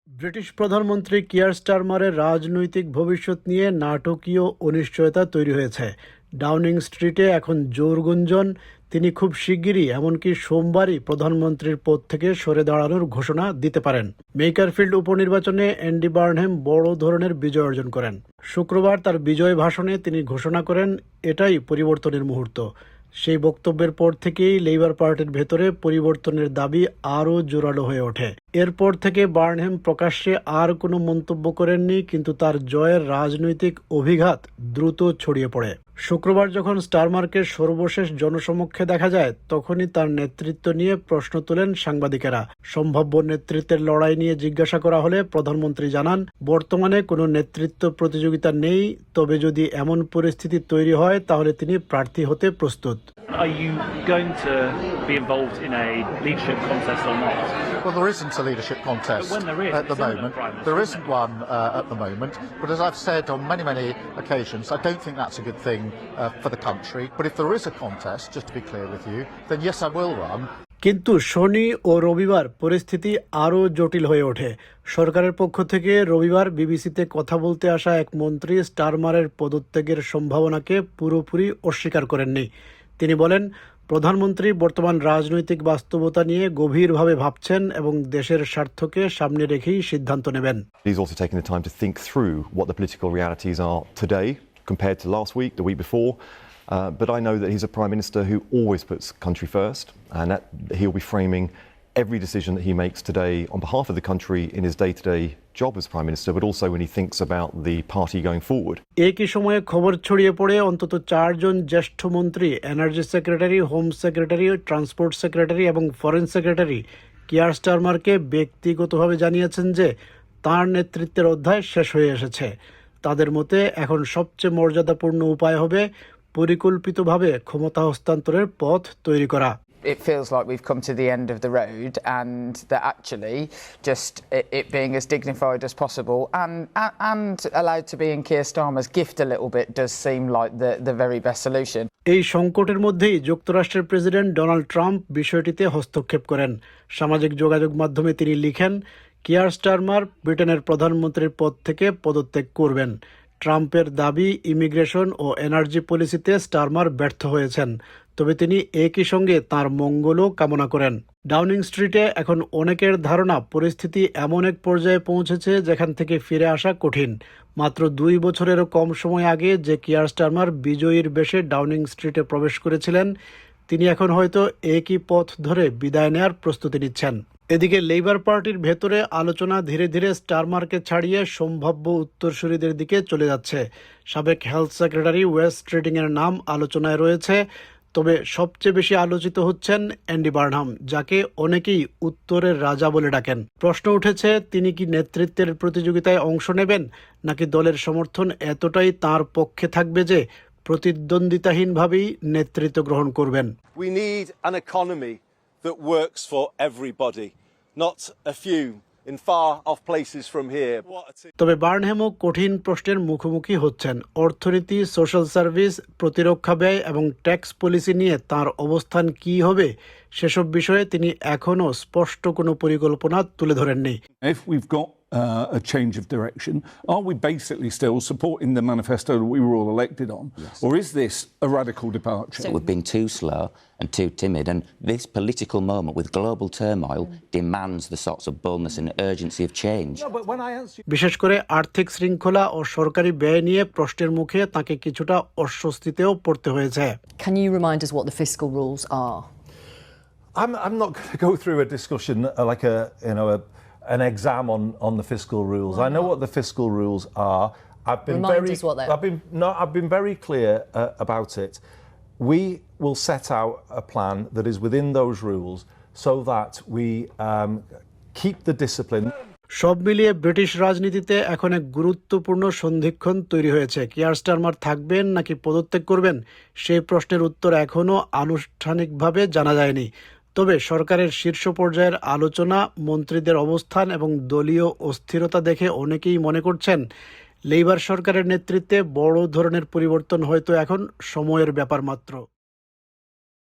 British প্রধানমন্ত্রী কিয়ার স্টারমারের রাজনৈতিক ভবিষ্যৎ নিয়ে নাটকীয় অনিশ্চয়তা তৈরি হয়েছে। ডাউনিং স্ট্রিটে এখন জোর গুঞ্জন তিনি খুব শিগগিরই এমনকি সোমবারই প্রধানমন্ত্রীর পদ থেকে সরে দাঁড়ানোর ঘোষণা দিতে পারেন। মেকারফিল্ড উপনির্বাচনে অ্যান্ডি বার্নহ্যাম বড় ধরনের বিজয় অর্জন করেন। শুক্রবার তার বিজয় ভাষণে তিনি ঘোষণা করেন এটাই পরিবর্তনের মুহূর্ত। সেই বক্তব্যের পর থেকেই লেবার পার্টির ভেতরে পরিবর্তনের দাবি আরও জোরালো হয়ে ওঠে। এরপর থেকে বার্নহ্যাম প্রকাশ্যে আর কোনো মন্তব্য করেননি, কিন্তু তার জয়ের রাজনৈতিক অভিঘাত দ্রুত ছড়িয়ে পড়ে। শুক্রবার যখন স্টারমারকে সর্বশেষ জনসমক্ষে দেখা যায়, তখনই তার নেতৃত্ব নিয়ে প্রশ্ন তোলেন সাংবাদিকেরা। সম্ভাব্য নেতৃত্বের লড়াই নিয়ে জিজ্ঞাসা করা হলে প্রধানমন্ত্রী জানান, বর্তমানে কোনো নেতৃত্ব প্রতিযোগিতা নেই, তবে যদি এমন পরিস্থিতি তৈরি হয় তাহলে তিনি প্রার্থী হতে প্রস্তুত। Are you going to be involved in a leadership contest or not? Well, there isn't a leadership contest at the moment. There isn't one at the moment. But as I've said on many occasions, I don't think that's a good thing for the country. But if there is a contest, just to be clear with you, then yes, I will run. কিন্তু শনি ও রবিবার পরিস্থিতি আরও জটিল হয়ে ওঠে। সরকারের পক্ষ থেকে রবিবার বিবিসিতে কথা বলতে আসা এক মন্ত্রী স্টারমারের পদত্যাগের সম্ভাবনাকে পুরোপুরি অস্বীকার করেননি। তিনি বলেন, প্রধানমন্ত্রী বর্তমান রাজনৈতিক বাস্তবতা নিয়ে গভীরভাবে ভাবছেন এবং দেশের স্বার্থকে সামনে রেখেই সিদ্ধান্ত নেবেন। He's also taken the time to think through what the political realities are today compared to last week, the week before. But I know that he's a Prime Minister who always puts country first, and that he'll be framing every decision that he makes today on behalf of the country in his day-to-day job as Prime Minister, but also when he thinks about the party going forward. একই সময়ে খবর ছড়িয়ে পড়ে অন্তত 4 জন জ্যেষ্ঠ মন্ত্রী, energy secretary, home secretary, transport secretary এবং foreign secretary কিয়ার স্টারমারকে ব্যক্তিগতভাবে জানিয়েছেন যে তাঁর নেতৃত্বের অধ্যায় শেষ হয়ে এসেছে। তাদের মতে এখন সবচেয়ে মর্যাদাপূর্ণ উপায় হবে পরিকল্পিতভাবে ক্ষমতা হস্তান্তরের পথ তৈরি করা। It feels like we've come to the end of the road, and that actually just it being as dignified as possible and allowed to be in Keir Starmer's gift a little bit does seem like the very best solution. এই সংকটের মধ্যেই যুক্তরাষ্ট্রের president Donald Trump বিষয়টিতে হস্তক্ষেপ করেন। সামাজিক যোগাযোগ মাধ্যমে তিনি লিখেন, কিয়ার স্টারমার ব্রিটেনের প্রধানমন্ত্রীর পদ থেকে পদত্যাগ করবেন। ট্রাম্পের দাবি ইমিগ্রেশন ও এনার্জি পলিসিতে স্টারমার ব্যর্থ হয়েছেন, তবে তিনি একই সঙ্গে তাঁর মঙ্গলও কামনা করেন। ডাউনিং স্ট্রিটে এখন অনেকের ধারণা পরিস্থিতি এমন এক পর্যায়ে পৌঁছেছে যেখান থেকে ফিরে আসা কঠিন। মাত্র 2 বছরেরও কম সময় আগে যে কিয়ার স্টারমার বিজয়ীর বেশে ডাউনিং স্ট্রিটে প্রবেশ করেছিলেন, তিনি এখন হয়তো একই পথ ধরে বিদায় নেয়ার প্রস্তুতি নিচ্ছেন। এদিকে লেবার পার্টির ভেতরে আলোচনা ধীরে ধীরে স্টারমারকে ছাড়িয়ে সম্ভাব্য উত্তরসূরিদের দিকে চলে যাচ্ছে। সাবেক হেলথ সেক্রেটারি ওয়েস স্ট্রিটিংয়ের নাম আলোচনায় রয়েছে, তবে সবচেয়ে বেশি আলোচিত হচ্ছেন অ্যান্ডি বার্নহ্যাম, যাকে অনেকেই উত্তরের রাজা বলে ডাকেন। প্রশ্ন উঠেছে, তিনি কি নেতৃত্বের প্রতিযোগিতায় অংশ নেবেন, নাকি দলের সমর্থন এতটাই তার পক্ষে থাকবে যে প্রতিদ্বন্দ্বিতাহীনভাবেই নেতৃত্ব গ্রহণ করবেন। We need an economy that works for everybody, not a few in far off places from here. তবে বার্নহ্যামও কঠিন প্রশ্নের মুখোমুখি হচ্ছেন। অর্থনীতি, সোশ্যাল সার্ভিস, প্রতিরক্ষা ব্যয় এবং ট্যাক্স পলিসি নিয়ে তার অবস্থান কী হবে, সেসব বিষয়ে তিনি এখনও স্পষ্ট কোনো পরিকল্পনা তুলে ধরেননি। If we've got a change of direction, are we basically still supporting the manifesto that we were all elected on? Yes. Or is this a radical departure? We've been too slow and too timid, and this political moment with global turmoil demands the sorts of boldness and urgency of change. বিশেষ করে আর্থিক শৃঙ্খলা ও সরকারি ব্যয় নিয়ে প্রশ্নের মুখে তাকে কিছুটা অস্বস্তিতেও পড়তে হয়েছে। Can you remind us what the fiscal rules are? I'm not going to go through a discussion like an exam on the fiscal rules. I know what the fiscal rules are. I've been very clear about it. We will set out a plan that is within those rules so that we keep the discipline. সব মিলিয়ে British রাজনীতিতে এখন এক গুরুত্বপূর্ণ সন্ধিক্ষণ তৈরি হয়েছে। Keir Starmer থাকবেন নাকি পদত্যাগ করবেন, সেই প্রশ্নের উত্তর এখনও আনুষ্ঠানিকভাবে জানা যায়নি। তবে সরকারের শীর্ষ পর্যায়ের আলোচনা, মন্ত্রীদের অবস্থান এবং দলীয় অস্থিরতা দেখে অনেকেই মনে করছেন লেবার সরকারের নেতৃত্বে বড় ধরনের পরিবর্তন হয়তো এখন সময়ের ব্যাপার মাত্র।